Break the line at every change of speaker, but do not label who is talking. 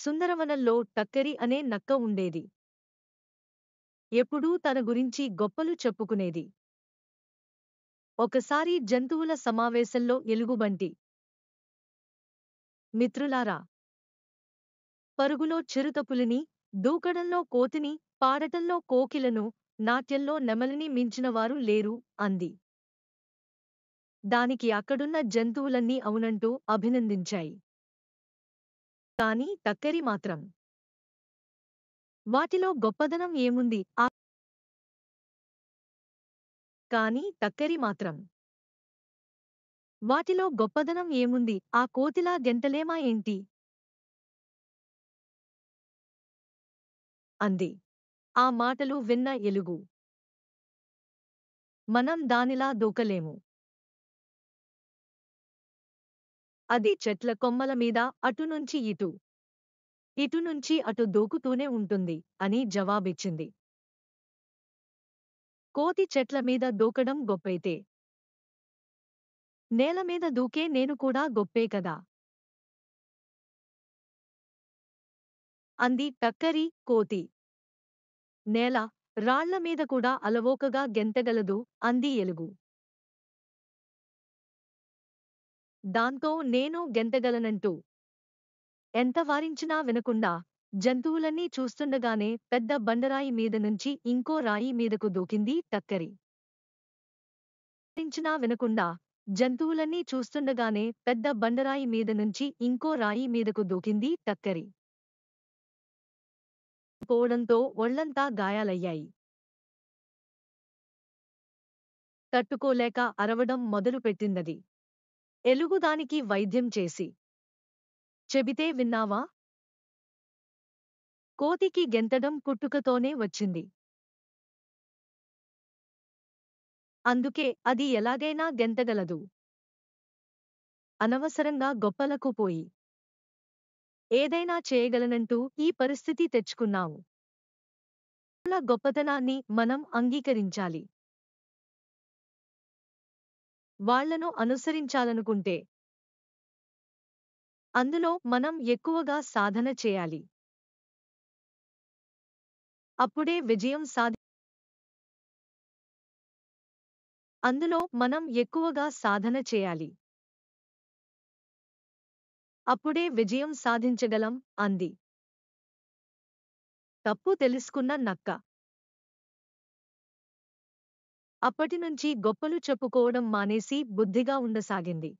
సుందరవనంలో టక్కరి అనే నక్క ఉండేది. ఎప్పుడూ తన గురించి గొప్పలు చెప్పుకునేది. ఒకసారి జంతువుల సమావేశంలో ఎలుగుబంటి, మిత్రులారా, పరుగులో చిరుతపులిని, దూకడంలో కోతిని, పాడటంలో కోకిలను, నాట్యంలో నెమలిని మించినవారు లేరు అంది. దానికి అక్కడున్న జంతువులన్నీ అవునంటూ అభినందించాయి. కాని టక్కరి మాత్రం, వాటిలో గొప్పదనం ఏముంది కాని టక్కరి మాత్రం, వాటిలో గొప్పదనం ఏముంది ఆ కోతిలా గెంతలేమా ఏంటి అంది. ఆ మాటలు విన్న ఎలుగు, మనం దానిలా దూకలేము. అది చెట్ల కొమ్మల మీద అటునుంచి ఇటు, ఇటునుంచి అటు దూకుతూనే ఉంటుంది అని జవాబిచ్చింది. కోతి చెట్ల మీద దూకడం గొప్పైతే, నేలమీద దూకే నేను కూడా గొప్పే కదా అంది టక్కరి. కోతి నేల, రాళ్ల మీద కూడా అలవోకగా గెంతగలదు అంది ఎలుగు. దాంతో నేను గెంతగలనంటూ ఎంత వారించినా వినకుండా, జంతువులన్నీ చూస్తుండగానే పెద్ద బండరాయి మీద నుంచి ఇంకో రాయి మీదకు దూకింది టక్కరి. వారించినా వినకుండా, జంతువులన్నీ చూస్తుండగానే పెద్ద బండరాయి మీద నుంచి ఇంకో రాయి మీదకు దూకింది టక్కరి. పోవడంతో ఒళ్లంతా గాయాలయ్యాయి. తట్టుకోలేక అరవడం మొదలుపెట్టిందది. ఎలుగు దానికి వైద్యం చేసి చెబితే విన్నావా? కోతికి గెంతడం పుట్టుకతోనే వచ్చింది. అందుకే అది ఎలాగైనా గెంతగలదు. అనవసరంగా గొప్పలకు పోయి ఏదైనా చేయగలనంటూ ఈ పరిస్థితి తెచ్చుకున్నావు. ఇతరుల గొప్పతనాన్ని మనం అంగీకరించాలి. వాళ్లను అనుసరించాలనుకుంటే అందులో మనం ఎక్కువగా సాధన చేయాలి. అప్పుడే విజయం అందులో మనం ఎక్కువగా సాధన చేయాలి. అప్పుడే విజయం సాధించగలం అంది. తప్పు తెలుసుకున్న నక్క అప్పటినుంచి గొప్పలు చెప్పుకోవడం మానేసి బుద్ధిగా ఉండసాగింది.